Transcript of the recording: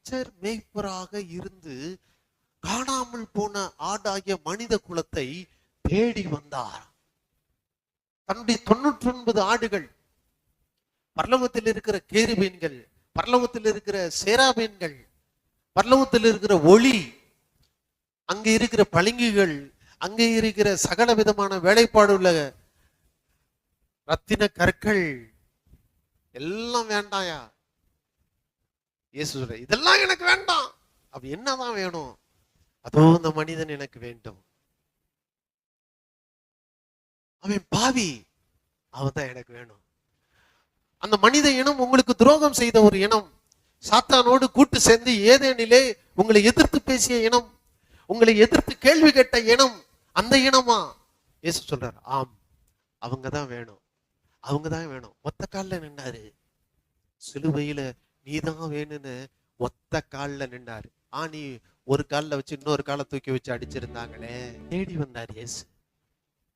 தச்சர் மேய்ப்பராக இருந்து காணாமல் போன ஆடாகிய மனித குலத்தை தேடி வந்தார். தன்னுடைய 99 ஆடுகள், பரலோகத்தில் இருக்கிற கேருபீன்கள், பரலோகத்தில் இருக்கிற சேராபீன்கள், பரலோகத்தில் இருக்கிற ஒளி, அங்கே இருக்கிற பளிங்குகள், அங்கே இருக்கிற சகல விதமான வேலைப்பாடு உள்ள ரத்தின கற்கள் எல்லாம் வேண்டாயா? இயேசு சொல்ற, இதெல்லாம் எனக்கு வேண்டாம். அப்ப என்னதான் வேணும்? அதோ அந்த மனிதன் எனக்கு வேண்டும். அவன் பாவி, அவன் தான் எனக்கு வேணும். அந்த மனித இனம் உங்களுக்கு துரோகம் செய்த ஒரு இனம், சாத்தானோடு கூட்டு சேர்ந்து ஏதேனிலே உங்களை எதிர்த்து பேசிய இனம், உங்களை எதிர்த்து கேள்வி கேட்ட இனம், அந்த இனமா? இயேசு சொல்றார், ஆம், அவங்கதான் வேணும், அவங்கதான் வேணும். ஒத்த காலில் நின்னாரு சிலுவையில. நீதான் வேணும்னு ஒத்த காலில் நின்னாரு. நீ ஒரு காலில் வச்சு இன்னொரு காலை தூக்கி வச்சு அடிச்சிருந்தாங்களே, தேடி வந்தார் இயேசு.